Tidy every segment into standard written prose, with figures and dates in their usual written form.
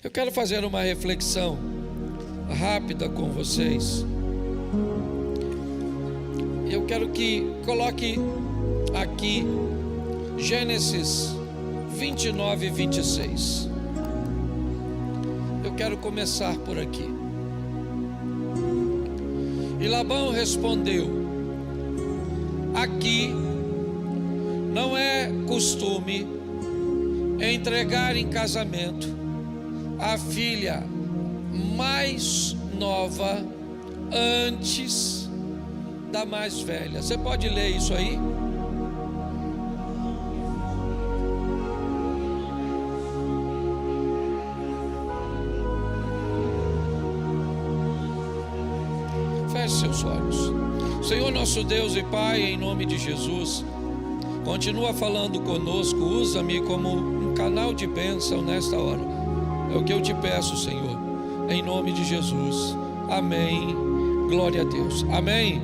Eu quero fazer uma reflexão rápida com vocês. Eu quero que coloque aqui Gênesis 29 e 26. Eu quero começar por aqui. E Labão respondeu: aqui não é costume entregar em casamento a filha mais nova antes da mais velha. Você pode ler isso aí? Feche seus olhos. Senhor nosso Deus e Pai, em nome de Jesus, continua falando conosco. Usa-me como um canal de bênção nesta hora. É o que eu te peço, Senhor, em nome de Jesus. Amém. Glória a Deus. Amém.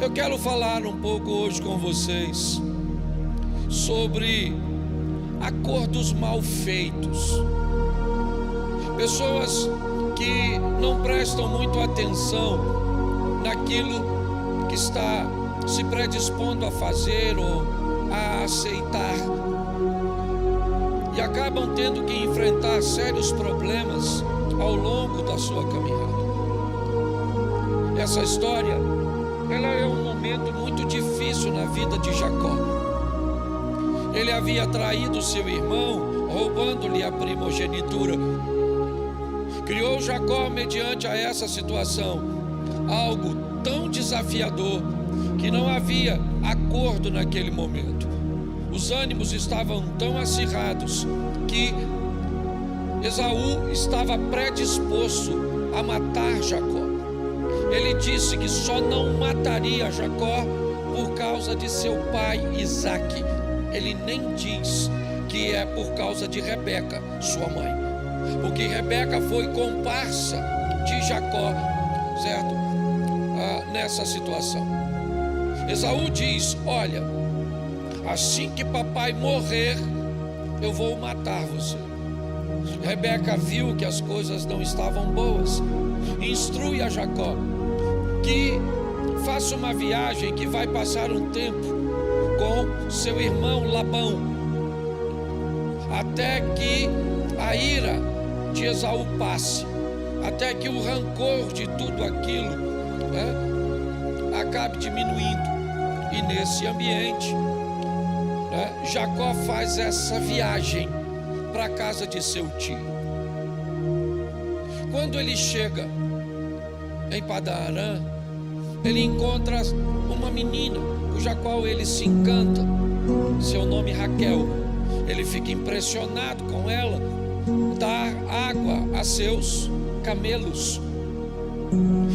Eu quero falar um pouco hoje com vocês sobre acordos mal feitos. Pessoas que não prestam muito atenção naquilo que está se predispondo a fazer ou a aceitar, e acabam tendo que enfrentar sérios problemas ao longo da sua caminhada. Essa história, ela é um momento muito difícil na vida de Jacó. Ele havia traído seu irmão, roubando-lhe a primogenitura. Criou Jacó, mediante a essa situação, algo tão desafiador que não havia acordo naquele momento. Os ânimos estavam tão acirrados que Esaú estava predisposto a matar Jacó. Ele disse que só não mataria Jacó por causa de seu pai Isaque. Ele nem diz que é por causa de Rebeca, sua mãe, porque Rebeca foi comparsa de Jacó, certo? Nessa situação. Esaú diz: olha, assim que papai morrer, eu vou matar você. Rebeca viu que as coisas não estavam boas. Instrui a Jacó que faça uma viagem, que vai passar um tempo com seu irmão Labão, até que a ira de Esaú passe, até que o rancor de tudo aquilo acabe diminuindo. E nesse ambiente, Jacó faz essa viagem para a casa de seu tio. Quando ele chega em Padan-Aram, ele encontra uma menina, cuja qual ele se encanta, seu nome Raquel. Ele fica impressionado com ela, dá água a seus camelos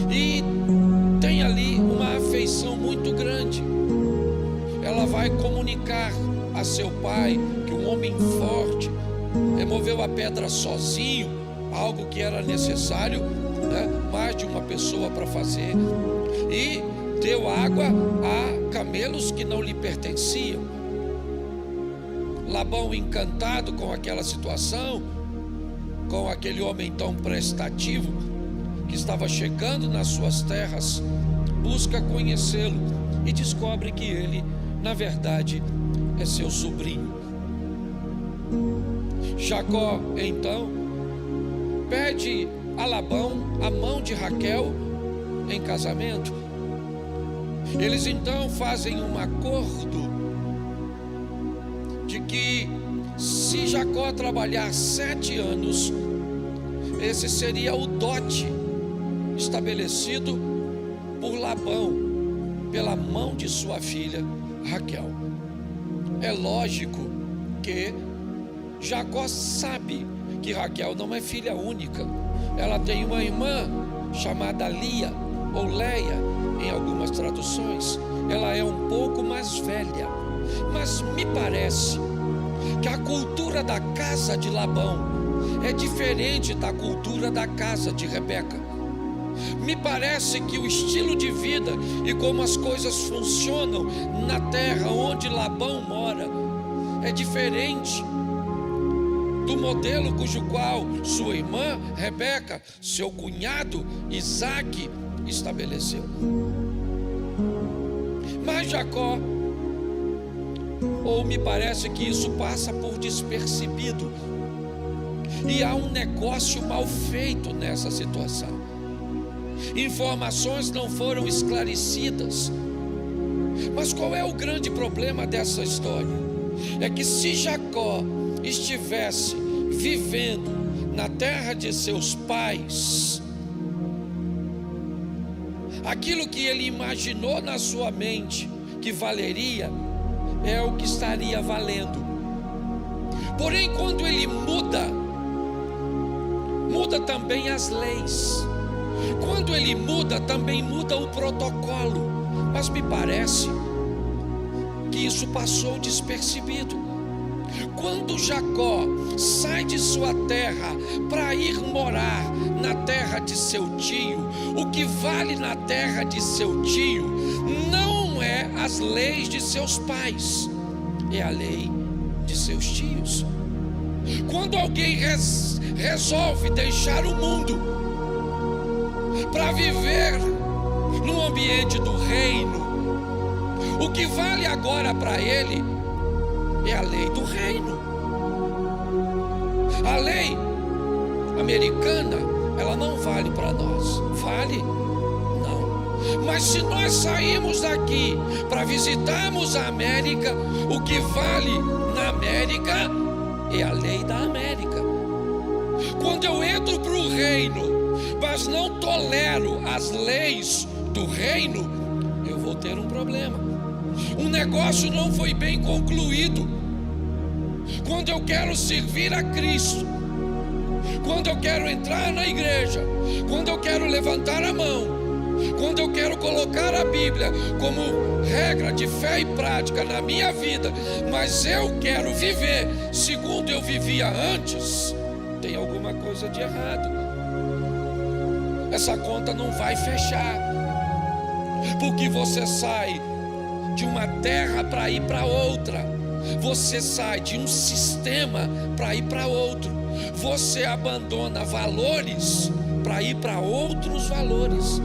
e tem ali uma afeição muito grande. Ela vai comunicar a seu pai que um homem forte removeu a pedra sozinho, algo que era necessário, mais de uma pessoa para fazer, e deu água a camelos que não lhe pertenciam. Labão, encantado com aquela situação, com aquele homem tão prestativo que estava chegando nas suas terras, busca conhecê-lo e descobre que ele, na verdade, é seu sobrinho. Jacó, então, pede a Labão a mão de Raquel em casamento. Eles então fazem um acordo de que, se Jacó trabalhar 7 anos, esse seria o dote estabelecido por Labão pela mão de sua filha Raquel. É lógico que Jacó sabe que Raquel não é filha única. Ela tem uma irmã chamada Lia ou Leia em algumas traduções. Ela é um pouco mais velha, mas me parece que a cultura da casa de Labão é diferente da cultura da casa de Rebeca. Me parece que o estilo de vida e como as coisas funcionam na terra onde Labão mora é diferente do modelo cujo qual sua irmã Rebeca, seu cunhado Isaque estabeleceu. Mas Jacó, ou me parece que isso passa por despercebido, e há um negócio mal feito nessa situação. Informações não foram esclarecidas. Mas qual é o grande problema dessa história? É que se Jacó estivesse vivendo na terra de seus pais, aquilo que ele imaginou na sua mente que valeria, é o que estaria valendo. Porém, quando ele muda também as leis. Quando ele muda, também muda o protocolo. Mas me parece que isso passou despercebido. Quando Jacó sai de sua terra para ir morar na terra de seu tio, o que vale na terra de seu tio não é as leis de seus pais, é a lei de seus tios. Quando alguém resolve deixar o mundo para viver no ambiente do reino, o que vale agora para ele é a lei do reino. A lei americana, ela não vale para nós. Vale? Não. Mas se nós sairmos daqui para visitarmos a América, o que vale na América é a lei da América. Quando eu entro para o reino, mas não tolero as leis do reino, eu vou ter um problema. Um negócio não foi bem concluído. Quando eu quero servir a Cristo, quando eu quero entrar na igreja, quando eu quero levantar a mão, quando eu quero colocar a Bíblia como regra de fé e prática na minha vida, mas eu quero viver segundo eu vivia antes, tem alguma coisa de errado. Essa conta não vai fechar, porque você sai de uma terra para ir para outra, você sai de um sistema para ir para outro, você abandona valores para ir para outros valores.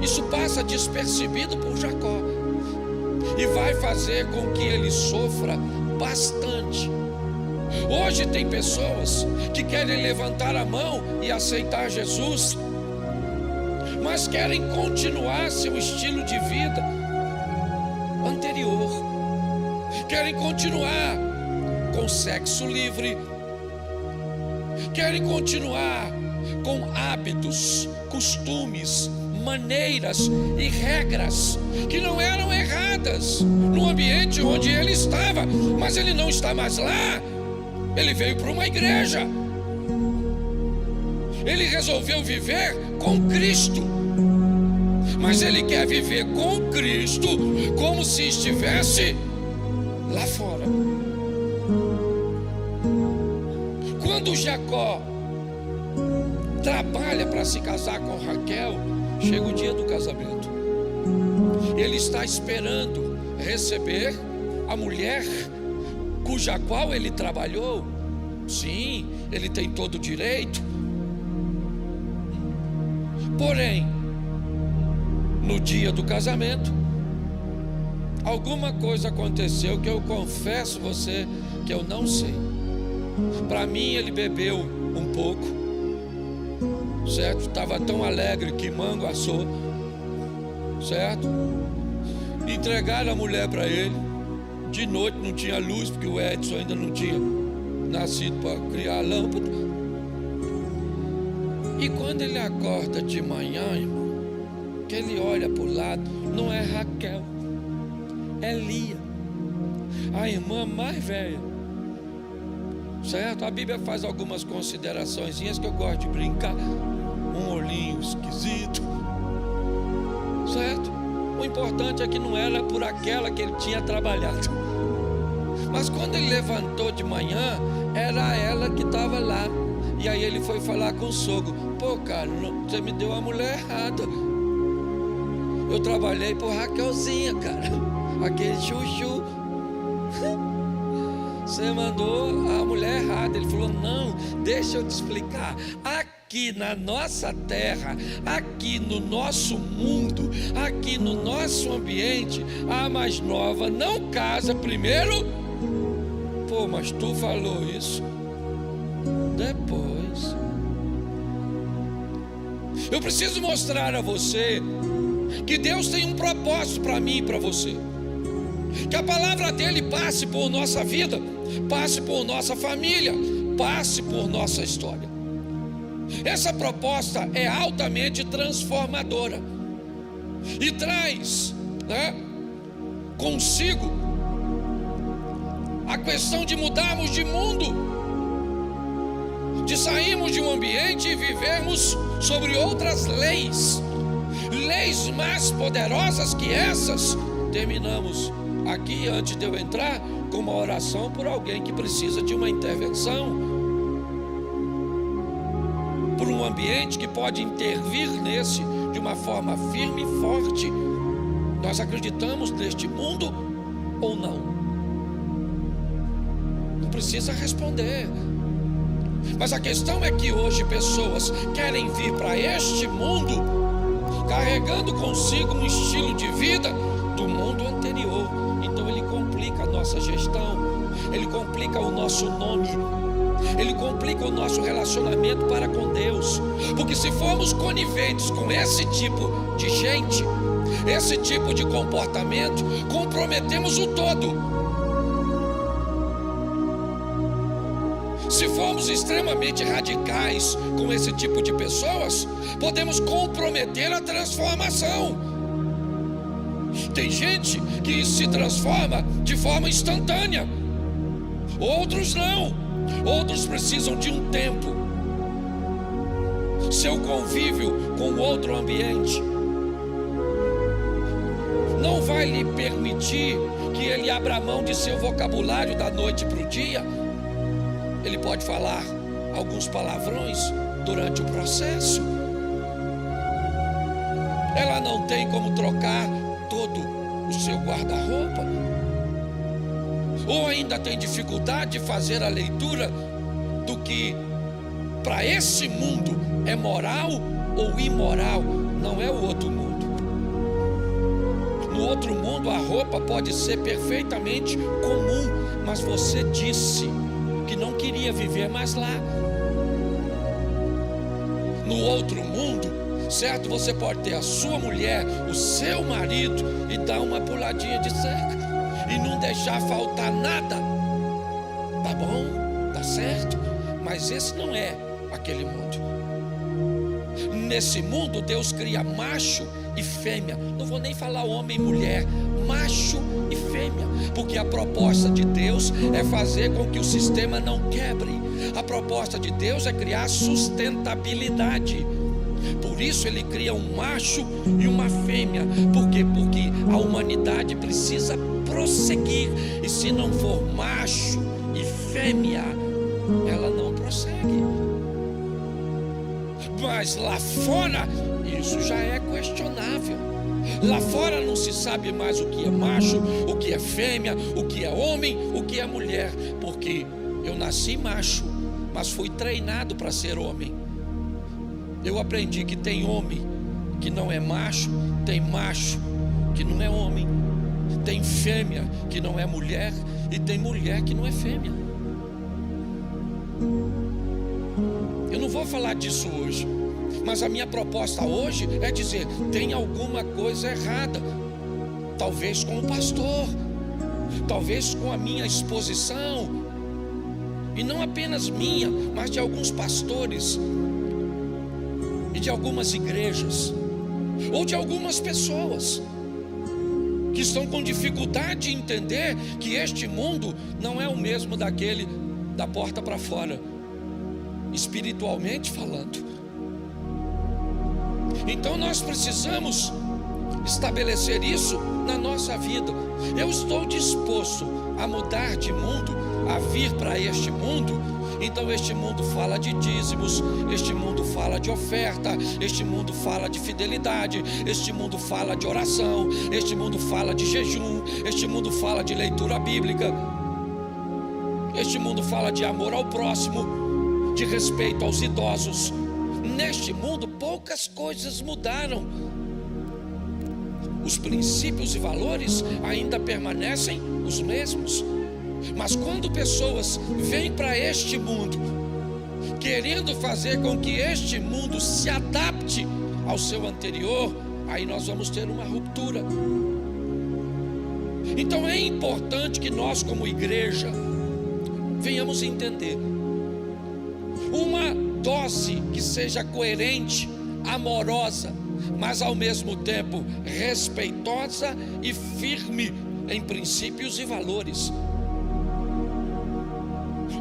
Isso passa despercebido por Jacó e vai fazer com que ele sofra bastante. Hoje tem pessoas que querem levantar a mão e aceitar Jesus, mas querem continuar seu estilo de vida anterior, querem continuar com sexo livre, querem continuar com hábitos, costumes, maneiras e regras que não eram erradas no ambiente onde ele estava, mas ele não está mais lá. Ele veio para uma igreja, ele resolveu viver com Cristo, mas ele quer viver com Cristo como se estivesse lá fora. Quando Jacó trabalha para se casar com Raquel, chega o dia do casamento. Ele está esperando receber a mulher cuja qual ele trabalhou. Sim, ele tem todo o direito. Porém, no dia do casamento, alguma coisa aconteceu que eu confesso a você que eu não sei. Para mim, ele bebeu um pouco, certo? Estava tão alegre que mango assou, certo? Entregaram a mulher para ele. De noite não tinha luz, porque o Edson ainda não tinha nascido para criar a lâmpada. E quando ele acorda de manhã, irmão, que ele olha para o lado, não é Raquel, é Lia, a irmã mais velha, certo? A Bíblia faz algumas consideraçõezinhas que eu gosto de brincar. Um olhinho esquisito, certo? O importante é que não era por aquela que ele tinha trabalhado. Mas quando ele levantou de manhã, era ela que estava lá. E aí ele foi falar com o sogro: pô, cara, você me deu a mulher errada. Eu trabalhei por Raquelzinha, cara, aquele chuchu. você mandou a mulher errada. Ele falou: não, deixa eu te explicar. Aqui na nossa terra, aqui no nosso mundo, aqui no nosso ambiente, a mais nova não casa primeiro. Pô, mas tu falou isso depois. Eu preciso mostrar a você que Deus tem um propósito para mim e para você. Que a palavra dele passe por nossa vida, passe por nossa família, passe por nossa história. Essa proposta é altamente transformadora e traz, consigo a questão de mudarmos de mundo, de sairmos de um ambiente e vivermos sobre outras leis mais poderosas que essas. Terminamos aqui, antes de eu entrar, com uma oração por alguém que precisa de uma intervenção, por um ambiente que pode intervir nesse de uma forma firme e forte. Nós acreditamos neste mundo ou não? Não precisa responder. Mas a questão é que hoje pessoas querem vir para este mundo carregando consigo um estilo de vida do mundo anterior. Então ele complica a nossa gestão, ele complica o nosso nome, ele complica o nosso relacionamento para com Deus. Porque se formos coniventes com esse tipo de gente, esse tipo de comportamento, comprometemos o todo. Se formos extremamente radicais com esse tipo de pessoas, podemos comprometer a transformação. Tem gente que se transforma de forma instantânea, outros não. Outros precisam de um tempo, seu convívio com outro ambiente não vai lhe permitir que ele abra mão de seu vocabulário da noite para o dia. Ele pode falar alguns palavrões durante o processo. Ela não tem como trocar todo o seu guarda-roupa, ou ainda tem dificuldade de fazer a leitura do que para esse mundo é moral ou imoral. Não é o outro mundo. No outro mundo a roupa pode ser perfeitamente comum, mas você disse que não queria viver mais lá. No outro mundo, certo, você pode ter a sua mulher, o seu marido e dar uma puladinha de cerca e não deixar faltar nada. Tá bom, tá certo, mas esse não é aquele mundo. Nesse mundo Deus cria macho e fêmea. Não vou nem falar homem e mulher, macho e fêmea, porque a proposta de Deus é fazer com que o sistema não quebre. A proposta de Deus é criar sustentabilidade. Por isso ele cria um macho e uma fêmea. Por quê? Porque a humanidade precisa prosseguir, e se não for macho e fêmea, ela não prossegue. Mas lá fora, isso já é questionável. Lá fora não se sabe mais o que é macho, o que é fêmea, o que é homem, o que é mulher. Porque eu nasci macho, mas fui treinado para ser homem. Eu aprendi que tem homem que não é macho, tem macho que não é homem, tem fêmea que não é mulher, e tem mulher que não é fêmea. Eu não vou falar disso hoje, mas a minha proposta hoje é dizer: tem alguma coisa errada, talvez com o pastor, talvez com a minha exposição, e não apenas minha, mas de alguns pastores e de algumas igrejas, ou de algumas pessoas que estão com dificuldade de entender que este mundo não é o mesmo daquele da porta para fora, espiritualmente falando. Então nós precisamos estabelecer isso na nossa vida. Eu estou disposto a mudar de mundo, a vir para este mundo. Então este mundo fala de dízimos, este mundo fala de oferta, este mundo fala de fidelidade, este mundo fala de oração, este mundo fala de jejum, este mundo fala de leitura bíblica. Este mundo fala de amor ao próximo, de respeito aos idosos. Neste mundo poucas coisas mudaram. Os princípios e valores ainda permanecem os mesmos. Mas quando pessoas vêm para este mundo querendo fazer com que este mundo se adapte ao seu anterior, aí nós vamos ter uma ruptura. Então é importante que nós, como igreja, venhamos entender uma dose que seja coerente, amorosa, mas ao mesmo tempo respeitosa e firme em princípios e valores.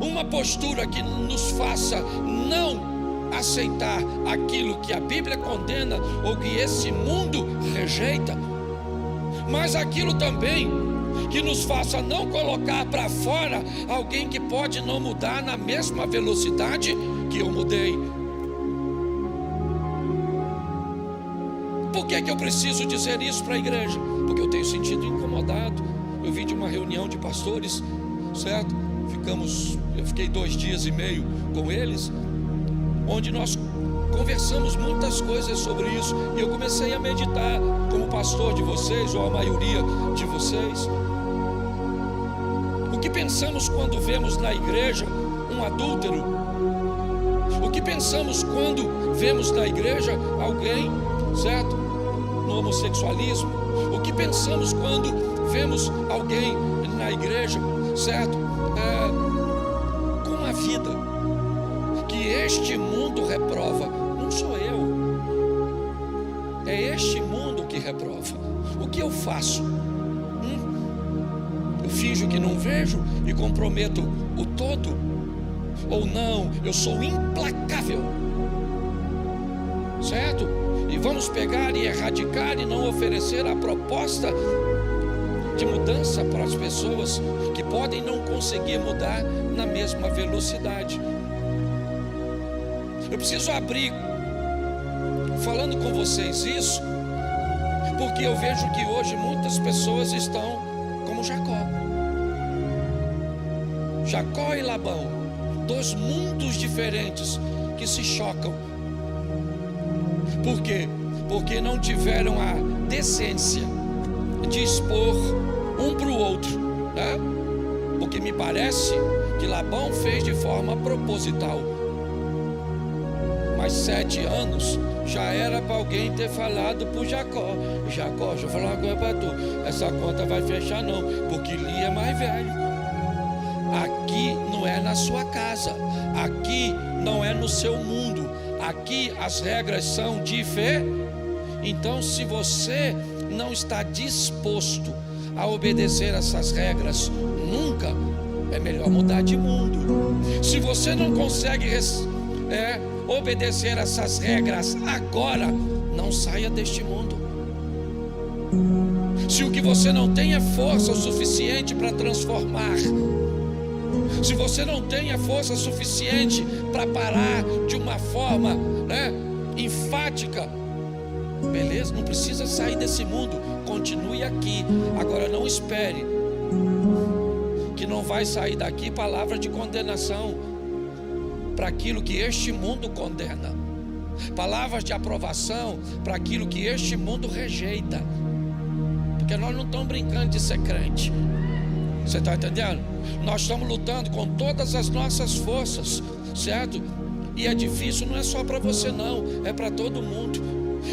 Uma postura que nos faça não aceitar aquilo que a Bíblia condena ou que esse mundo rejeita, mas aquilo também que nos faça não colocar para fora alguém que pode não mudar na mesma velocidade que eu mudei. Por que eu preciso dizer isso para a igreja? Porque eu tenho sentido incomodado. Eu vim de uma reunião de pastores, certo? Eu fiquei 2 dias e meio com eles, onde nós conversamos muitas coisas sobre isso. E eu comecei a meditar como pastor de vocês, ou a maioria de vocês. O que pensamos quando vemos na igreja um adúltero? O que pensamos quando vemos na igreja alguém, certo, no homossexualismo? O que pensamos quando vemos alguém na igreja, certo, com uma vida que este mundo reprova? Não sou eu, é este mundo que reprova. O que eu faço? Eu finjo que não vejo e comprometo o todo? Ou não, eu sou implacável, certo? E vamos pegar e erradicar e não oferecer a proposta de mudança para as pessoas que podem não conseguir mudar na mesma velocidade. Eu preciso abrir falando com vocês isso, porque eu vejo que hoje muitas pessoas estão como Jacó. Jacó e Labão, 2 mundos diferentes que se chocam. Por quê? Porque não tiveram a decência de expor um para o outro, né? Porque me parece que Labão fez de forma proposital. Mas 7 anos já era para alguém ter falado para o Jacó: Jacó, deixa eu falar uma coisa para tu, essa conta vai fechar não, porque Lia é mais velho. Aqui não é na sua casa, aqui não é no seu mundo, aqui as regras são diferentes. Então, se você não está disposto a obedecer essas regras nunca, é melhor mudar de mundo. Se você não consegue obedecer essas regras agora, não saia deste mundo. Se o que você não tem é força o suficiente para transformar, se você não tem a força suficiente para parar de uma forma, enfática, beleza, não precisa sair desse mundo, continue aqui. Agora não espere que não vai sair daqui palavra de condenação para aquilo que este mundo condena, palavras de aprovação para aquilo que este mundo rejeita, porque nós não estamos brincando de ser crente. Você está entendendo? Nós estamos lutando com todas as nossas forças, certo? E é difícil, não é só para você não, é para todo mundo.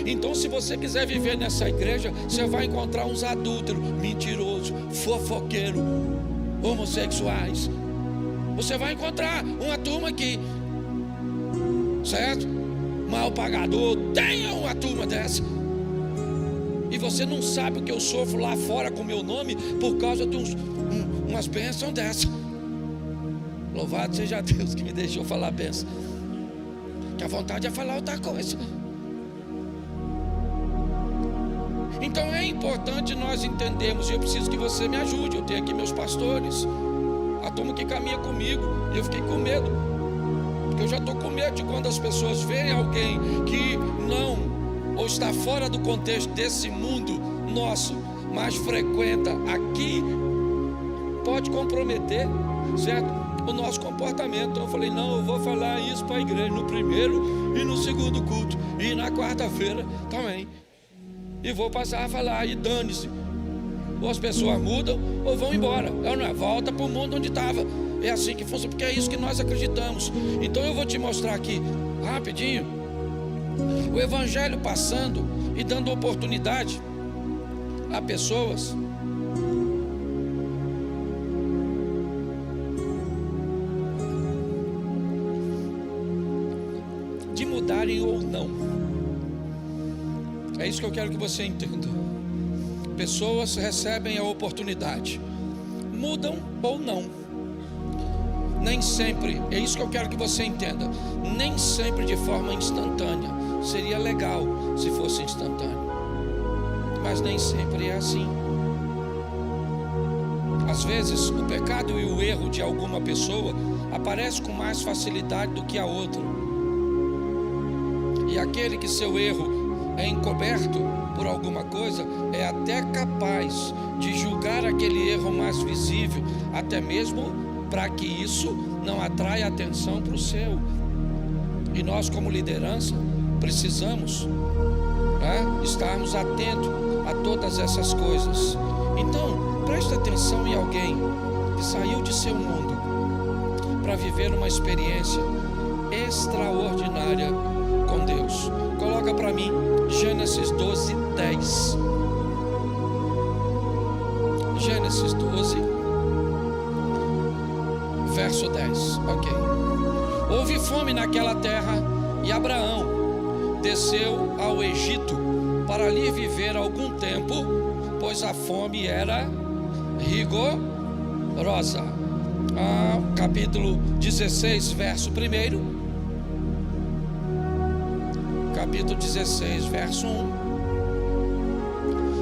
Então, se você quiser viver nessa igreja, você vai encontrar uns adúlteros, mentirosos, fofoqueiros, homossexuais. Você vai encontrar uma turma aqui, certo? Mal pagador, tenha uma turma dessa. E você não sabe o que eu sofro lá fora com meu nome por causa de umas bênçãos dessa. Louvado seja Deus que me deixou falar bênção, que a vontade é falar outra coisa. Então é importante nós entendermos, e eu preciso que você me ajude. Eu tenho aqui meus pastores, a turma que caminha comigo, e eu fiquei com medo, porque eu já estou com medo de quando as pessoas veem alguém que não, ou está fora do contexto desse mundo nosso, mas frequenta aqui, pode comprometer, certo? o nosso comportamento. Então eu falei, não, eu vou falar isso para a igreja no primeiro e no segundo culto, e na quarta-feira também, e vou passar a falar, e dane-se, ou as pessoas mudam ou vão embora, não, volta para o mundo onde estava. É assim que funciona, porque é isso que nós acreditamos. Então eu vou te mostrar aqui rapidinho o evangelho passando e dando oportunidade a pessoas de mudarem ou não. É isso que eu quero que você entenda. Pessoas recebem a oportunidade, mudam ou não. Nem sempre, é isso que eu quero que você entenda, nem sempre de forma instantânea. Seria legal se fosse instantâneo, mas nem sempre é assim. Às vezes o pecado e o erro de alguma pessoa aparece com mais facilidade do que a outra, e aquele que seu erro é encoberto por alguma coisa é até capaz de julgar aquele erro mais visível, até mesmo para que isso não atraia atenção para o seu. E nós, como liderança, precisamos estarmos atentos a todas essas coisas. Então, preste atenção em alguém que saiu de seu mundo para viver uma experiência extraordinária com Deus. Coloca para mim Gênesis 12, 10. Gênesis 12, verso 10, ok. Houve fome naquela terra e Abraão desceu ao Egito para ali viver algum tempo, pois a fome era rigorosa. Capítulo 16, verso 1. Capítulo 16, verso 1.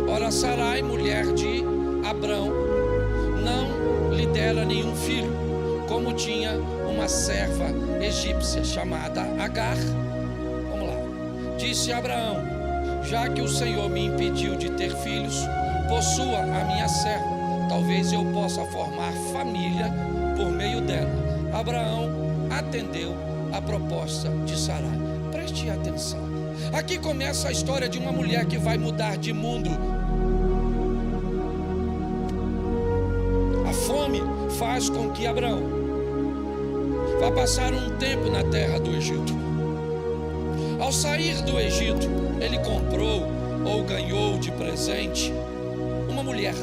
Ora, Sarai, mulher de Abrão, não lhe dera nenhum filho, como tinha uma serva egípcia chamada Agar. Vamos lá. Disse Abraão: já que o Senhor me impediu de ter filhos, possua a minha serva, talvez eu possa formar família por meio dela. Abraão atendeu a proposta de Sarai. Preste atenção. Aqui começa a história de uma mulher que vai mudar de mundo. A fome faz com que Abraão vá passar um tempo na terra do Egito. Ao sair do Egito, ele comprou ou ganhou de presente uma mulher,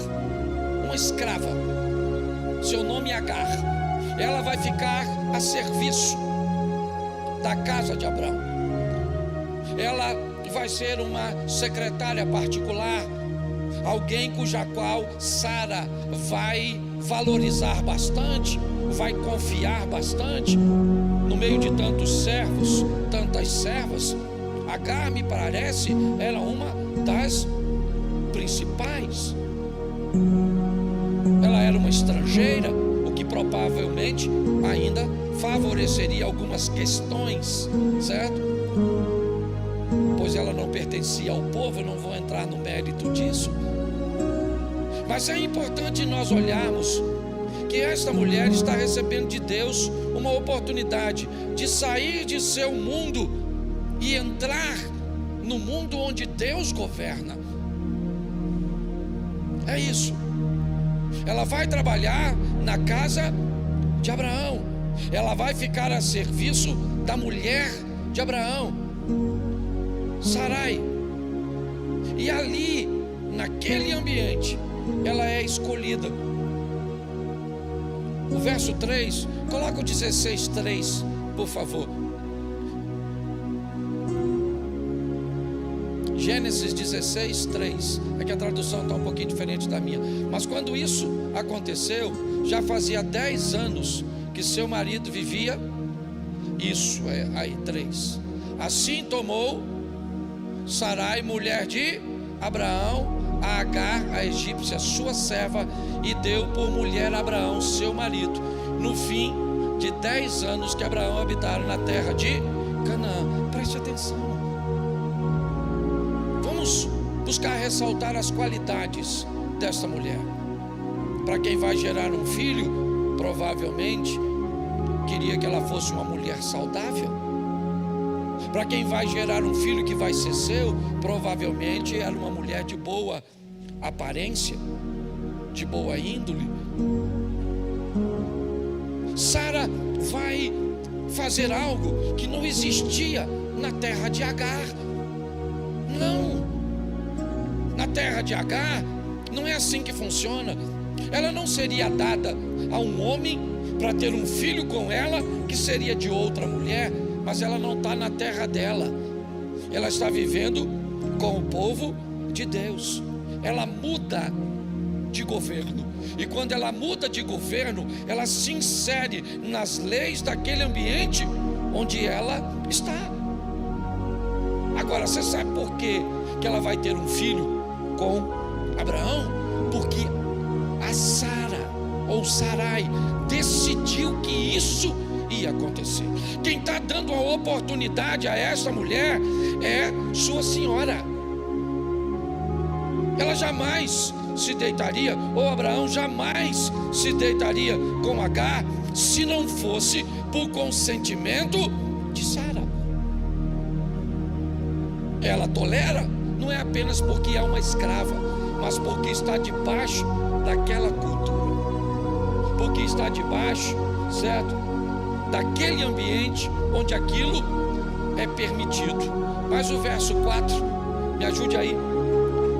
uma escrava. Seu nome é Agar. Ela vai ficar a serviço da casa de Abraão. Ela vai ser uma secretária particular, alguém cuja qual Sara vai valorizar bastante, vai confiar bastante. No meio de tantos servos, tantas servas, Agar, me parece, era uma das principais. Ela era uma estrangeira, o que provavelmente ainda favoreceria algumas questões, certo? Pois ela não pertencia ao povo. Eu não vou entrar no mérito disso, mas é importante nós olharmos que esta mulher está recebendo de Deus uma oportunidade de sair de seu mundo e entrar no mundo onde Deus governa. É isso. Ela vai trabalhar na casa de Abraão. Ela vai ficar a serviço da mulher de Abraão, Sarai. E ali, naquele ambiente, ela é escolhida. O verso 3, coloca o 16:3, por favor. Gênesis 16:3. É que a tradução está um pouquinho diferente da minha. Mas quando isso aconteceu, já fazia 10 anos que seu marido vivia. Isso é aí 3. Assim tomou Sarai, mulher de Abraão, a Agar, a egípcia, sua serva, e deu por mulher a Abraão, seu marido, no fim de 10 anos que Abraão habitara na terra de Canaã. Preste atenção. Vamos buscar ressaltar as qualidades dessa mulher. Para quem vai gerar um filho, provavelmente queria que ela fosse uma mulher saudável. Para quem vai gerar um filho que vai ser seu, provavelmente era uma mulher de boa aparência, de boa índole. Sara vai fazer algo que não existia na terra de Agar. Não, na terra de Agar não é assim que funciona. Ela não seria dada a um homem para ter um filho com ela que seria de outra mulher, mas ela não está na terra dela. Ela está vivendo com o povo de Deus. Ela muda de governo, e quando ela muda de governo, ela se insere nas leis daquele ambiente onde ela está. Agora, você sabe por quê que ela vai ter um filho com Abraão? Porque a Sara, ou Sarai, decidiu que isso ia acontecer. Quem está dando a oportunidade a essa mulher é sua senhora. Ela jamais se deitaria, ou Abraão jamais se deitaria com Agar, se não fosse por consentimento de Sara. Ela tolera, não é apenas porque é uma escrava, mas porque está debaixo daquela cultura, porque está debaixo, certo, daquele ambiente onde aquilo é permitido. Mas o verso 4, me ajude aí,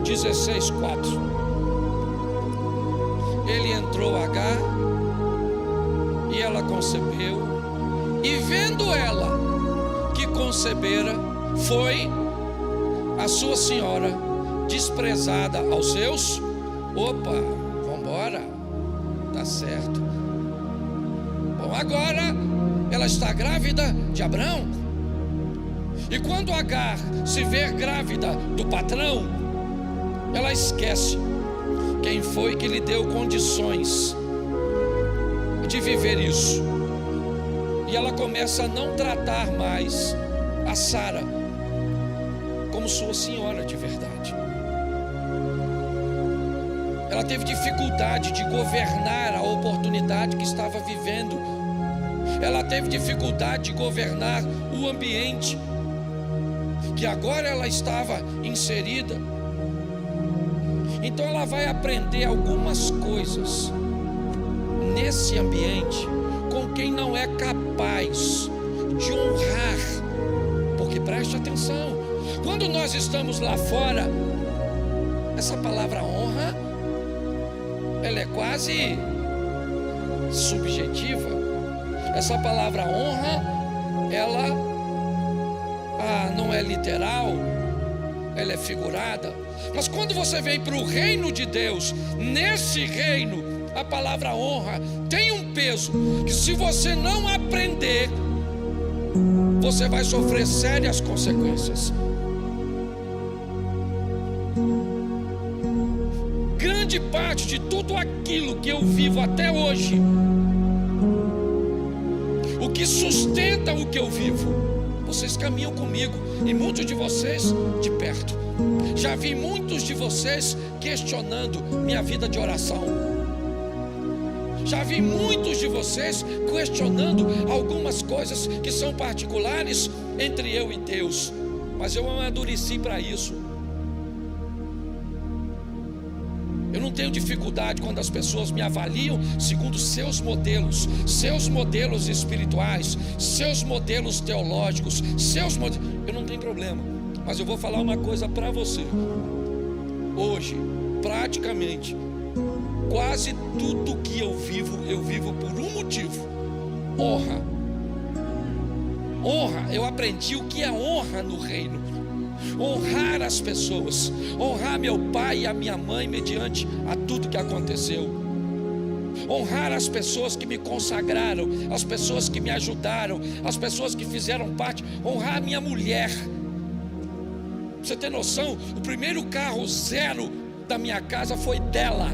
16:4. Ele entrou Agar, e ela concebeu, e vendo ela que concebera, foi a sua senhora desprezada aos seus. Opa, vambora, tá certo. Bom, agora ela está grávida de Abrão, e quando Agar se vê grávida do patrão, ela esquece quem foi que lhe deu condições de viver isso, e ela começa a não tratar mais a Sara como sua senhora de verdade. Ela teve dificuldade de governar a oportunidade que estava vivendo. Ela teve dificuldade de governar o ambiente que agora ela estava inserida. Então ela vai aprender algumas coisas nesse ambiente com quem não é capaz de honrar. Porque preste atenção, quando nós estamos lá fora, essa palavra honra, ela é quase subjetiva. Essa palavra honra, ela não é literal, ela é figurada. Mas quando você vem para o reino de Deus, nesse reino, a palavra honra tem um peso que, se você não aprender, você vai sofrer sérias consequências. Grande parte de tudo aquilo que eu vivo até hoje, o que sustenta o que eu vivo, vocês caminham comigo, e muitos de vocês de perto. Já vi muitos de vocês questionando minha vida de oração. Já vi muitos de vocês questionando algumas coisas que são particulares entre eu e Deus. Mas eu amadureci para isso. Eu não tenho dificuldade quando as pessoas me avaliam segundo seus modelos espirituais, seus modelos teológicos, eu não tenho problema. Mas eu vou falar uma coisa para você. Hoje, praticamente, quase tudo que eu vivo por um motivo: honra. Honra, eu aprendi o que é honra no reino. Honrar as pessoas, honrar meu pai e a minha mãe mediante a tudo que aconteceu. Honrar as pessoas que me consagraram, as pessoas que me ajudaram, as pessoas que fizeram parte. Honrar a minha mulher. Você tem noção? O primeiro carro zero da minha casa foi dela.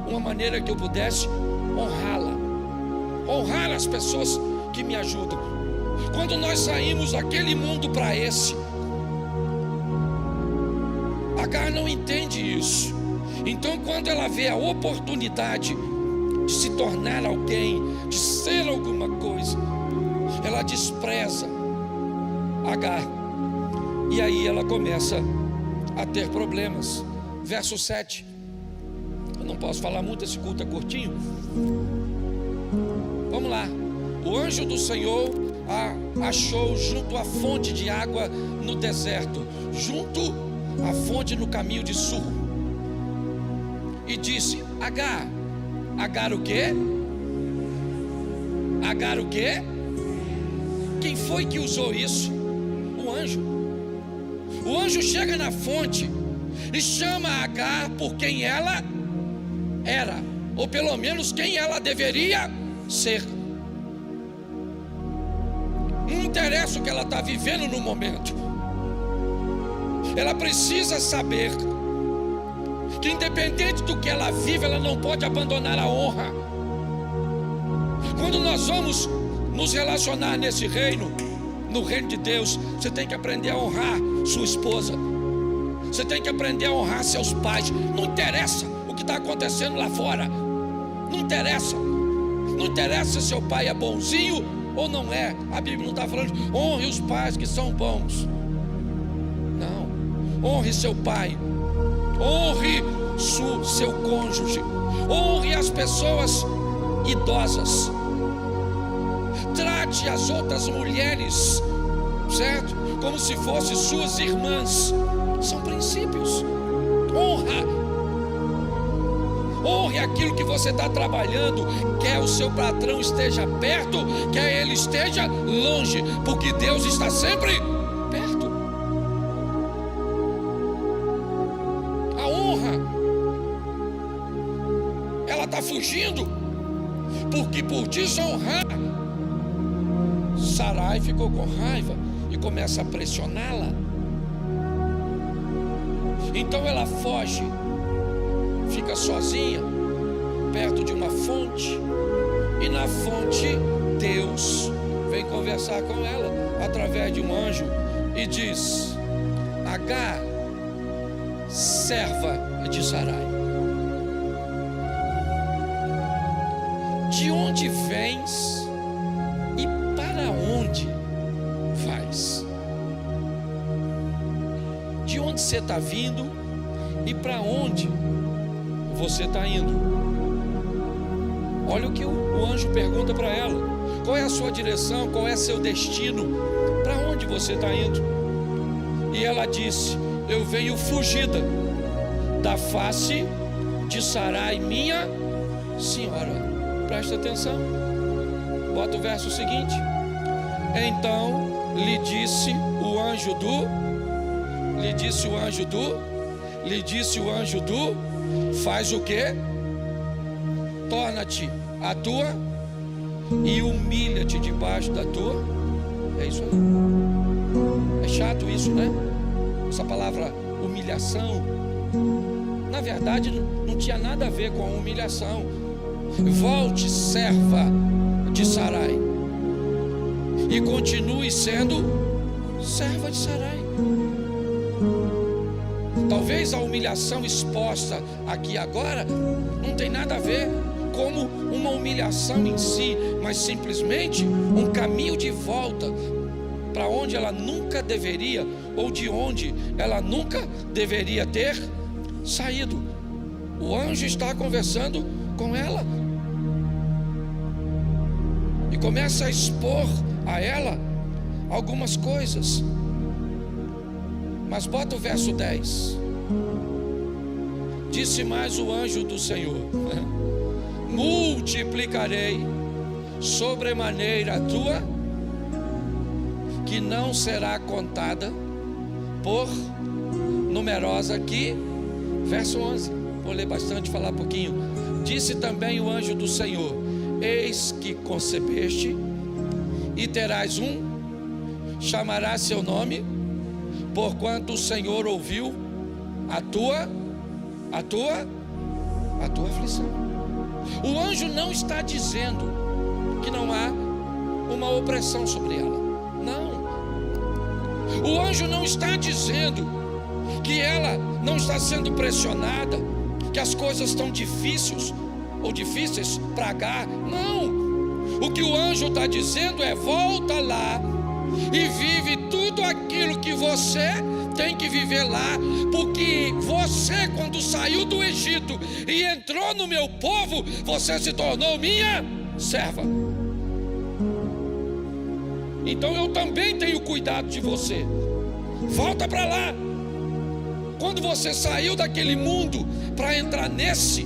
Uma maneira que eu pudesse honrá-la. Honrar as pessoas que me ajudam. Quando nós saímos daquele mundo para esse, Agar não entende isso. Então, quando ela vê a oportunidade de se tornar alguém, de ser alguma coisa, ela despreza Agar. E aí ela começa a ter problemas. Verso 7. Eu não posso falar muito, esse culto é curtinho. Vamos lá. O anjo do Senhor a achou junto à fonte de água no deserto, junto à fonte no caminho de Sur, e disse: Agar. Agar o quê? Agar o quê? Quem foi que usou isso? O anjo. O anjo chega na fonte e chama Agar por quem ela era, ou pelo menos quem ela deveria ser. Não interessa o que ela está vivendo no momento, ela precisa saber que independente do que ela vive, ela não pode abandonar a honra. Quando nós vamos nos relacionar nesse reino, no reino de Deus, você tem que aprender a honrar sua esposa, você tem que aprender a honrar seus pais. Não interessa o que está acontecendo lá fora, não interessa. Não interessa se seu pai é bonzinho ou não é. A Bíblia não está falando de honre os pais que são bons. Não, honre seu pai, honre seu cônjuge, honre as pessoas idosas, trate as outras mulheres, certo? Como se fossem suas irmãs. São princípios. Honre aquilo que você está trabalhando, quer o seu patrão esteja perto, quer ele esteja longe, porque Deus está sempre perto. A honra, ela está fugindo, porque por desonrar, Sarai ficou com raiva e começa a pressioná-la. Então ela foge, fica sozinha, perto de uma fonte, e na fonte Deus vem conversar com ela, através de um anjo, e diz: Agar, serva de Sarai, de onde vens e para onde vais? De onde você está vindo e para onde você está indo? Olha o que o anjo pergunta para ela: qual é a sua direção, qual é seu destino, para onde você está indo? E ela disse: eu venho fugida da face de Sarai, minha senhora. Presta atenção, bota o verso seguinte. Então lhe disse o anjo do, faz o quê? Torna-te a tua e humilha-te debaixo da tua. É isso aí. É chato isso, né? Essa palavra humilhação, na verdade não tinha nada a ver com humilhação. Volte, serva de Sarai, e continue sendo serva de Sarai. Talvez a humilhação exposta aqui agora não tem nada a ver como uma humilhação em si, mas simplesmente um caminho de volta para onde ela nunca deveria, ou de onde ela nunca deveria ter saído. O anjo está conversando com ela e começa a expor a ela algumas coisas. Mas bota o verso 10. Disse mais o anjo do Senhor: multiplicarei sobremaneira a tua, que não será contada por numerosa. Aqui, verso 11. Vou ler bastante, falar pouquinho. Disse também o anjo do Senhor: eis que concebeste e terás chamarás seu nome, porquanto o Senhor ouviu a tua aflição. O anjo não está dizendo que não há uma opressão sobre ela. Não. O anjo não está dizendo que ela não está sendo pressionada, que as coisas estão difíceis ou difíceis para Agar. Não. O que o anjo está dizendo é: volta lá e vive tudo aquilo que você tem que viver lá, porque você, quando saiu do Egito e entrou no meu povo, você se tornou minha serva. Então eu também tenho cuidado de você. Volta para lá. Quando você saiu daquele mundo para entrar nesse,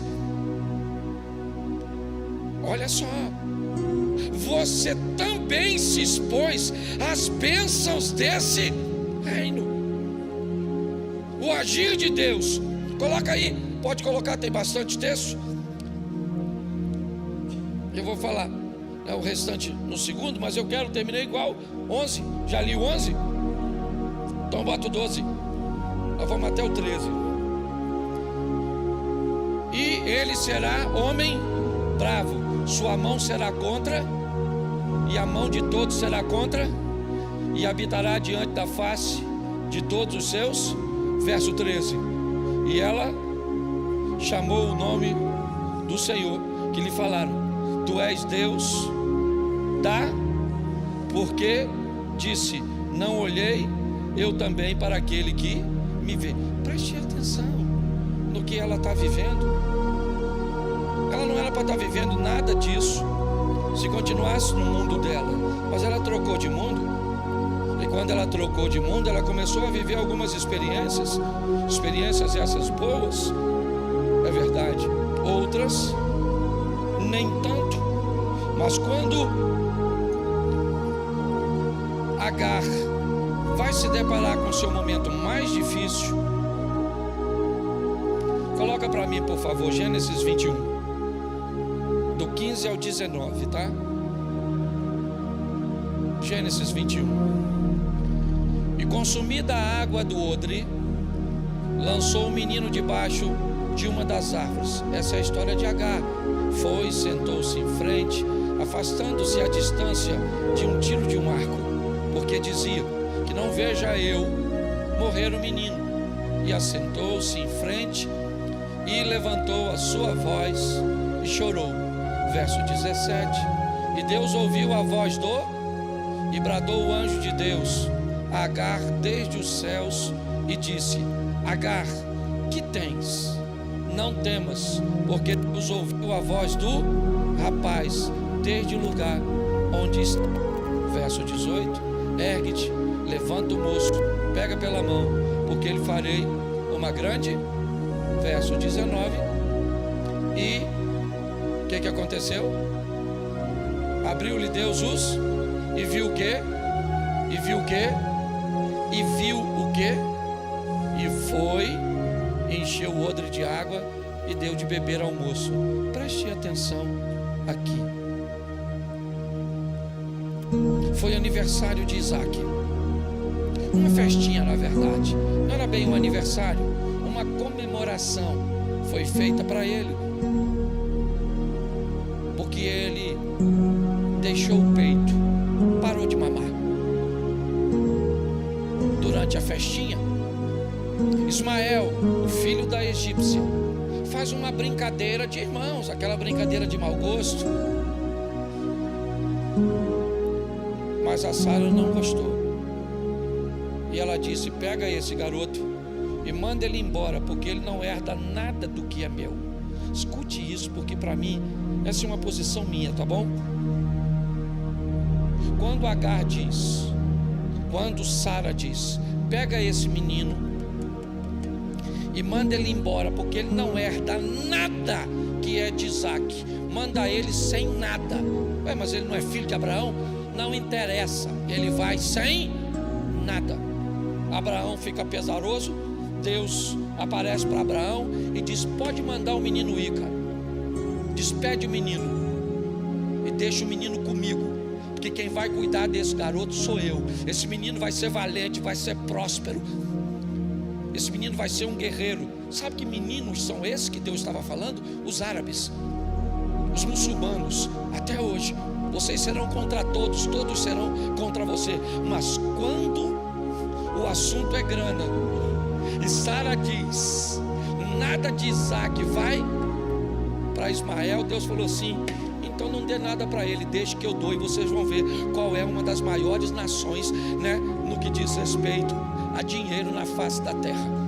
olha só, você também se expôs às bênçãos desse reino. O agir de Deus. Coloca aí, pode colocar, tem bastante texto. Eu vou falar o restante no segundo, mas eu quero terminar igual 11. Já li o 11? Então bota o 12. Nós vamos até o 13. E ele será homem bravo, sua mão será contra, e a mão de todos será contra, e habitará diante da face de todos os seus. Verso 13. E ela chamou o nome do Senhor que lhe falaram: tu és Deus, porque disse: não olhei eu também para aquele que me vê. Preste atenção no que ela está vivendo. Ela não era para estar vivendo nada disso se continuasse no mundo dela, mas ela trocou de mundo. E quando ela trocou de mundo, ela começou a viver algumas experiências essas boas, é verdade, outras nem tanto. Mas quando Agar vai se deparar com o seu momento mais difícil, coloca para mim, por favor, Gênesis 21, do 15 ao 19, tá? Gênesis 21. E consumida a água do odre, lançou o menino debaixo de uma das árvores. Essa é a história de Agar. Foi, sentou-se em frente, afastando-se à distância de um tiro de um arco, porque dizia: que não veja eu morrer o menino. E assentou-se em frente e levantou a sua voz e chorou. Verso 17. E Deus ouviu a voz e bradou o anjo de Deus a Agar desde os céus e disse: Agar, que tens? Não temas, porque Deus ouviu a voz do rapaz desde o lugar onde está. Verso 18. Ergue-te, levanta o moço, pega pela mão, porque lhe farei uma grande. Verso 19. E o que aconteceu? Abriu-lhe Deus e viu o quê? E viu o quê? E viu o quê? E foi, encheu o odre de água e deu de beber ao moço. Preste atenção aqui. Foi aniversário de Isaac. Uma festinha, na verdade. Não era bem um aniversário, uma comemoração foi feita para ele, porque ele deixou o peito, parou de mamar. Durante a festinha, Ismael, o filho da egípcia, faz uma brincadeira de irmãos, aquela brincadeira de mau gosto. Mas a Sara não gostou. E ela disse: pega esse garoto e manda ele embora, porque ele não herda nada do que é meu. Escute isso, porque para mim essa é uma posição minha, tá bom? Quando Agar diz, quando Sara diz: pega esse menino e manda ele embora, porque ele não herda nada que é de Isaac, manda ele sem nada. Ué, mas ele não é filho de Abraão? Não interessa, ele vai sem nada. Abraão fica pesaroso. Deus aparece para Abraão e diz: pode mandar o menino ir, cara. Despede o menino e deixa o menino comigo, porque quem vai cuidar desse garoto sou eu. Esse menino vai ser valente, vai ser próspero. Esse menino vai ser um guerreiro. Sabe que meninos são esses que Deus estava falando? Os árabes, os muçulmanos. Até hoje, vocês serão contra todos, todos serão contra você. Mas quando o assunto é grana e Sara diz: nada de Isaac vai para Ismael, Deus falou assim: então não dê nada para ele, deixe que eu dou, e vocês vão ver qual é uma das maiores nações, né, no que diz respeito a dinheiro na face da terra.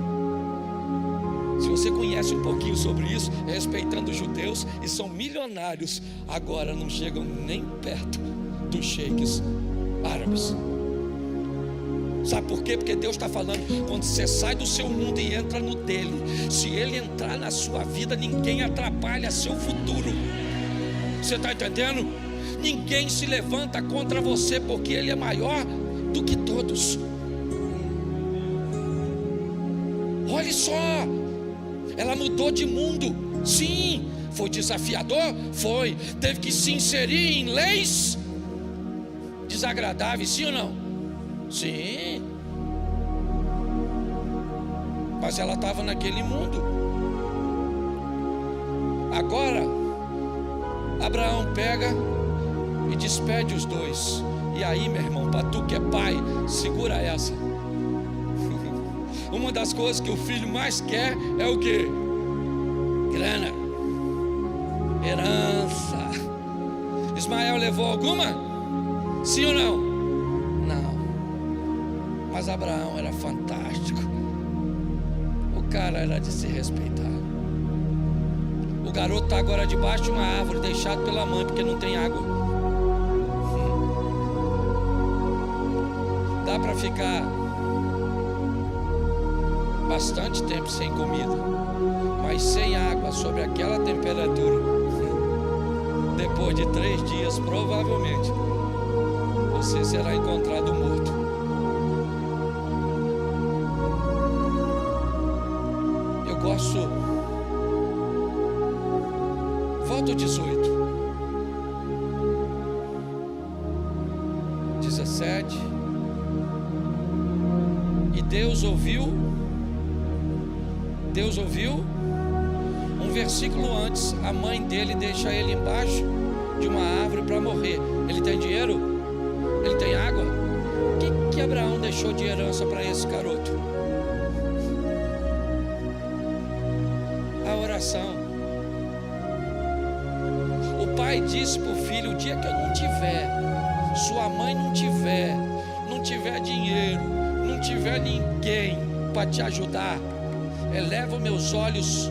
Se você conhece um pouquinho sobre isso, respeitando os judeus, e são milionários, agora não chegam nem perto dos sheiks árabes. Sabe por quê? Porque Deus está falando, quando você sai do seu mundo e entra no dele, se ele entrar na sua vida, ninguém atrapalha seu futuro. Você está entendendo? Ninguém se levanta contra você, porque ele é maior do que todos. Olha só, ela mudou de mundo. Sim, foi desafiador? Foi. Teve que se inserir em leis desagradáveis, sim ou não? Sim. Mas ela estava naquele mundo. Agora Abraão pega e despede os dois. E aí, meu irmão, para tu que é pai, segura essa. Uma das coisas que o filho mais quer é o quê? Grana, herança. Ismael levou alguma? Sim ou não? Não. Mas Abraão era fantástico. O cara era de se respeitar. O garoto está agora debaixo de uma árvore, deixado pela mãe, porque não tem água. Dá para ficar bastante tempo sem comida, mas sem água, sobre aquela temperatura, depois de 3 dias, provavelmente, você será encontrado morto. Eu gosto. Volta o 18, 17. E Deus ouviu um versículo antes. A mãe dele deixa ele embaixo de uma árvore para morrer. Ele tem dinheiro? Ele tem água? O que Abraão deixou de herança para esse garoto? A oração. O pai disse para o filho: o dia que eu não tiver, sua mãe não tiver dinheiro, não tiver ninguém para te ajudar, eleva meus olhos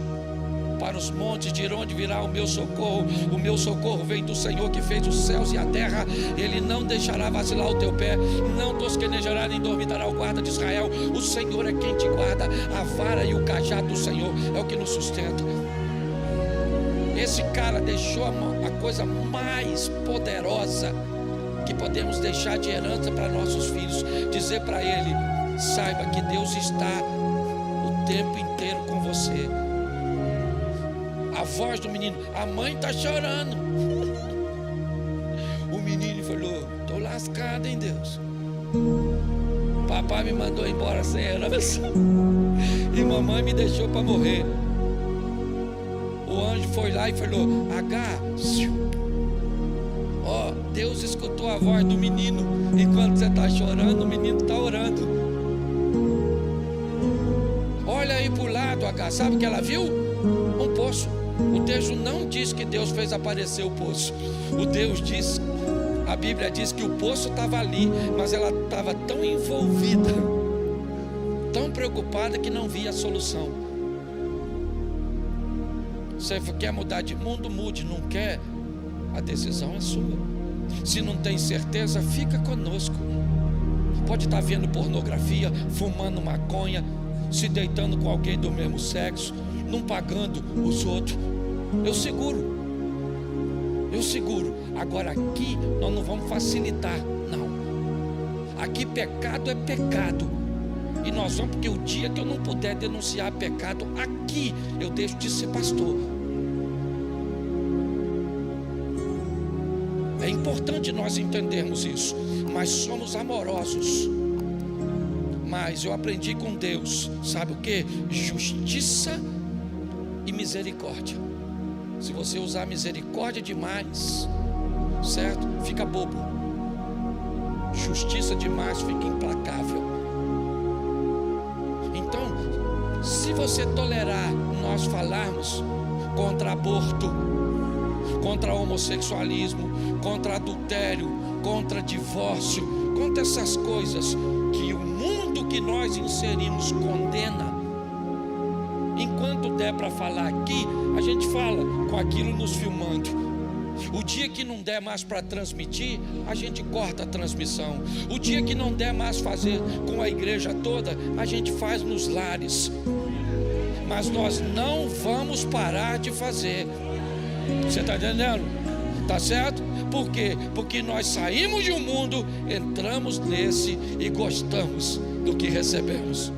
para os montes, de onde virá o meu socorro. O meu socorro vem do Senhor que fez os céus e a terra. Ele não deixará vacilar o teu pé, não tosquenejará nem dormitará o guarda de Israel. O Senhor é quem te guarda, a vara e o cajado do Senhor é o que nos sustenta. Esse cara deixou a coisa mais poderosa que podemos deixar de herança para nossos filhos. Dizer para ele: saiba que Deus está o tempo inteiro com você. A voz do menino: a mãe está chorando. O menino falou: estou lascado em Deus. Papai me mandou embora sem herança e mamãe me deixou para morrer. O anjo foi lá e falou: Agar, ó, Deus escutou a voz do menino. Enquanto você está chorando, o menino está orando. Olha aí para o lado, Agar. Sabe o que ela viu? Um poço. O texto não diz que Deus fez aparecer o poço. A Bíblia diz que o poço estava ali, mas ela estava tão envolvida, tão preocupada, que não via a solução. Você quer mudar de mundo? Mude. Não quer? A decisão é sua. Se não tem certeza, fica conosco. Pode estar vendo pornografia, fumando maconha, se deitando com alguém do mesmo sexo, não pagando os outros. Eu seguro. Agora aqui nós não vamos facilitar, não. Aqui pecado é pecado. E nós vamos, porque o dia que eu não puder denunciar pecado aqui, eu deixo de ser pastor. É importante nós entendermos isso. Mas somos amorosos. Mas eu aprendi com Deus, sabe o que? Justiça e misericórdia. Se você usar misericórdia demais, certo? Fica bobo. Justiça demais fica implacável. Então, se você tolerar nós falarmos contra aborto, contra homossexualismo, contra adultério, contra divórcio, contra essas coisas que o mundo que nós inserimos condena. Enquanto der para falar aqui, a gente fala com aquilo nos filmando. O dia que não der mais para transmitir, a gente corta a transmissão. O dia que não der mais fazer com a igreja toda, a gente faz nos lares. Mas nós não vamos parar de fazer. Você está entendendo? Tá certo? Por quê? Porque nós saímos de um mundo, entramos nesse e gostamos do que recebemos.